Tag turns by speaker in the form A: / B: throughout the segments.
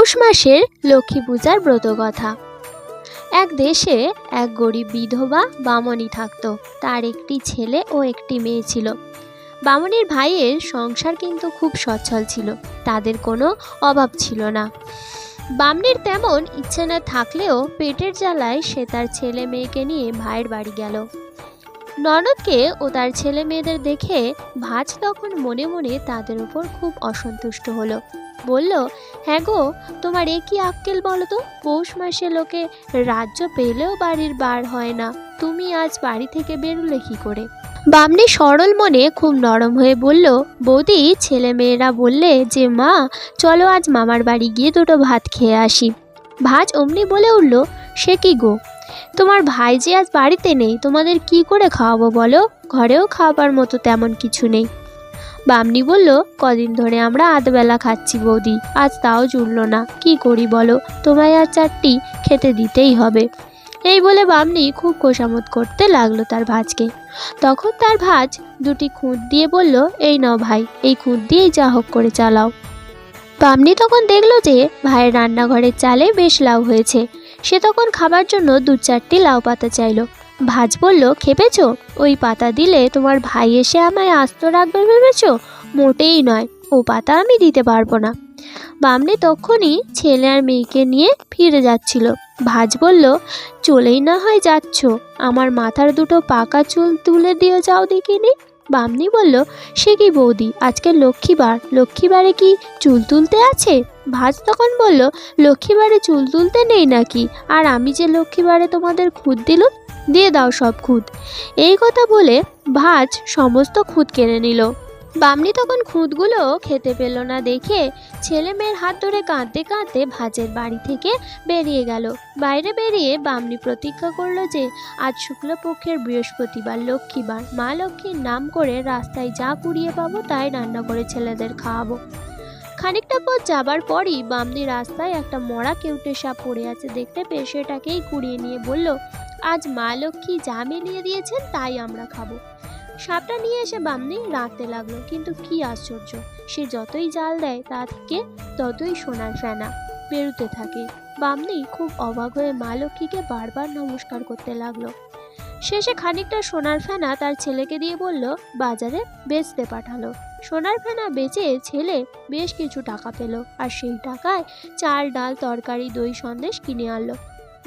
A: পৌষ মাসের লক্ষ্মী পূজার ব্রতকথা। এক দেশে এক গরিব বিধবা বামনী থাকত। তার একটি ছেলে ও একটি মেয়ে ছিল। বামনীর ভাইয়ের সংসার কিন্তু খুব সচ্ছল ছিল, তাদের কোনো অভাব ছিল না। বামনীর তেমন ইচ্ছে না থাকলেও পেটের জ্বালায় সে তার ছেলে মেয়েকে নিয়ে ভাইয়ের বাড়ি গেল। ননদকে ও তার ছেলে মেয়েদের দেখে ভাজ তখন মনে মনে তাদের উপর খুব অসন্তুষ্ট হলো। বলল, হ্যাঁ গো, তোমার এ কি আক্কেল বলো তো? পৌষ মাসে লোকে রাজ্য পেলেও বাড়ির বার হয় না, তুমি আজ বাড়ি থেকে বেরোলে কি করে? বামনী সরল মনে খুব নরম হয়ে বলল, বৌদি, ছেলে মেয়েরা বললে যে মা চলো আজ মামার বাড়ি গিয়ে দুটো ভাত খেয়ে আসি। ভাজ অমনি বলে উঠল, সে কি গো, তোমার ভাই যে আজ বাড়িতে নেই, তোমাদের কি করে খাওয়াবো বলো? ঘরেও খাওয়াবার মতো তেমন কিছু নেই। বামনী বলল, কদিন ধরে আমরা আধবেলা খাচ্ছি বৌদি, আজ তাও জুড়ল না, কি করি বলো? তোমায় আজ চারটি খেতে দিতেই হবে। এই বলে বামনী খুব খোশামত করতে লাগলো তার ভাজকে। তখন তার ভাজ দুটি খুঁত দিয়ে বলল, এই নাও ভাই, এই খুঁত দিয়েই যা হোক করে চালাও। বামনী তখন দেখলো যে ভাইয়ের রান্নাঘরের চালে বেশ লাউ হয়েছে। সে তখন খাবার জন্য দু চারটি লাউ পাতা চাইল। ভাজ বলল, খেপেছ? ওই পাতা দিলে তোমার ভাই এসে আমায় আস্ত রাখবে ভেবেছ? মোটেই নয়, ও পাতা আমি দিতে পারবো না। বামনী তখনই ছেলে আর মেয়েকে নিয়ে ফিরে যাচ্ছিল। ভাজ বলল, চলেই না হয় যাচ্ছ, আমার মাথার দুটো পাকা চুল তুলে দিয়ে যাও দেখিনি। বামনী বলল, সে কি বৌদি, আজকে লক্ষ্মীবার, লক্ষ্মীবারে কি চুল তুলতে আছে? ভাজ তখন বলল, লক্ষ্মীবারে চুল তুলতে নেই নাকি? আর আমি যে লক্ষ্মীবারে তোমাদের খুঁত দিলুম, দিয়ে দাও সব খুঁত। এই কথা বলে ভাজ সমস্ত খুঁত কেড়ে নিল। বামনী তখন খুঁতগুলো খেতে পেল না দেখে ছেলে মেয়ের হাত ধরে কাঁদতে কাঁদতে ভাজের বাড়ি থেকে বেরিয়ে গেল। বাইরে বেরিয়ে বামনী প্রতিজ্ঞা করলো যে আজ শুক্লপক্ষের বৃহস্পতিবার, লক্ষ্মীবার, মা লক্ষ্মীর নাম করে রাস্তায় যা কুড়িয়ে পাবো তাই রান্না করে ছেলেদের খাওয়াবো। খানিকটা পথ যাবার পরই বামনী রাস্তায় একটা মরা কেউটে সাপ পড়ে আছে দেখতে পেয়ে সেটাকেই কুড়িয়ে নিয়ে বলল, আজ মা লক্ষ্মী যা মিলিয়ে দিয়েছেন তাই আমরা খাবো। সাপটা নিয়ে এসে বামনী রাঁধতে লাগলো, কিন্তু কি আশ্চর্য, সে যতই জাল দেয় তা থেকে ততই সোনার ফেনা বেরোতে থাকে। বামনী খুব অবাক হয়ে মা লক্ষ্মীকে বারবার নমস্কার করতে লাগলো। শেষে খানিকটা সোনার ফেনা তার ছেলেকে দিয়ে বলল, বাজারে বেচতে পাঠালো। সোনার ফেনা বেচে ছেলে বেশ কিছু টাকা পেল, আর সেই টাকায় চাল ডাল তরকারি দই সন্দেশ কিনে আনলো।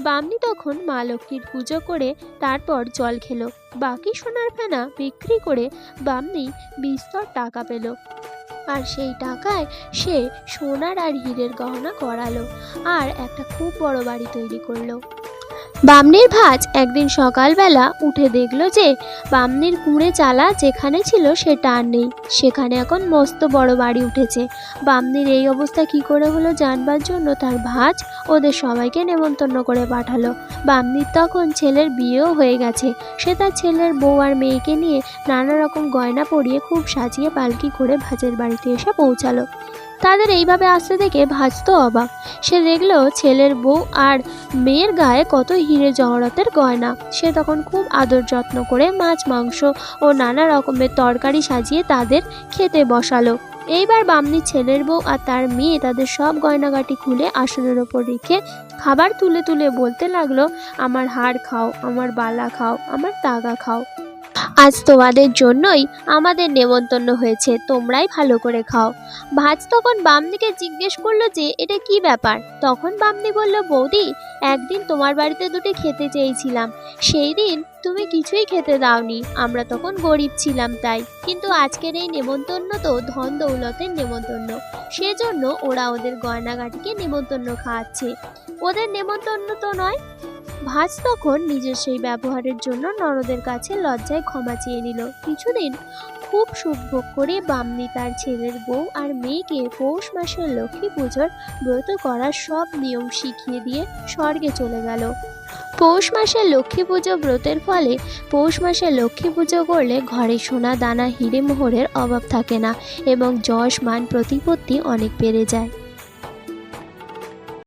A: বামনী তখন মা লক্ষ্মীর পুজো করে তারপর জল খেলো। বাকি সোনার ফেনা বিক্রি করে বামনী বিস্তর টাকা পেল, আর সেই টাকায় সে সোনার আর হীরের গহনা করালো আর একটা খুব বড় বাড়ি তৈরি করলো। বামনীর ভাজ একদিন সকালবেলা উঠে দেখলো যে বামনীর কুঁড়ে চালা যেখানে ছিল সেটা আর নেই, সেখানে এখন মস্ত বড় বাড়ি উঠেছে। বামনীর এই অবস্থা কি করে হলো জানবার জন্য তার ভাজ ওদের সবাইকে নেমন্তন্ন করে পাঠালো। বামনীর তখন ছেলের বিয়েও হয়ে গেছে। সে তার ছেলের বউ আর মেয়েকে নিয়ে নানা রকম গয়না পরিয়ে খুব সাজিয়ে পালকি করে ভাজের বাড়িতে এসে পৌঁছালো। তাদের এইভাবে আসতে দেখে ভাজ তো অবাক। সে দেখলো ছেলের বউ আর মেয়ের গায়ে কত হিরে জহরতের গয়না। সে তখন খুব আদর যত্ন করে মাছ মাংস ও নানা রকমের তরকারি সাজিয়ে তাদের খেতে বসালো। এইবার বামনী ছেলের বউ আর তার মেয়ে তাদের সব গয়নাগাটি খুলে আসনের ওপর রেখে খাবার তুলে তুলে বলতে লাগলো, আমার হাড় খাও, আমার বালা খাও, আমার তাগা খাও, আজ তোমাদের জন্যই আমাদের নেমন্তন্ন হয়েছে, তোমরাই ভালো করে খাও। ভাজ তখন বামনীকে জিজ্ঞেস করলো যে এটা কি ব্যাপার। তখন বামনী বলল, বৌদি, একদিন তোমার বাড়িতে দুটো খেতে চেয়েছিলাম, সেই দিন তুমি কিছুই খেতে দাওনি, আমরা তখন গরিব ছিলাম তাই, কিন্তু আজকের এই নেমন্তন্ন তো ধন দৌলতের নেমন্তন্ন, সেজন্য ওরা ওদের গয়নাগাটিকে নেমন্তন্ন খাওয়াচ্ছে, ওদের নেমন্তন্ন তো নয়। ভাজ তখন নিজের সেই ব্যবহারের জন্য ননদের কাছে লজ্জায় ক্ষমা চেয়ে নিল। কিছুদিন খুব সুখ ভোগ করে বামনী তার ছেলের বউ আর মেয়েকে পৌষ মাসের লক্ষ্মী পুজোর ব্রত করার সব নিয়ম শিখিয়ে দিয়ে স্বর্গে চলে গেল। পৌষ মাসের লক্ষ্মী পুজো ব্রতের ফলে পৌষ মাসে লক্ষ্মী পুজো করলে ঘরে সোনা দানা হিরে মোহরের অভাব থাকে না এবং যশ মান প্রতিপত্তি অনেক বেড়ে যায়।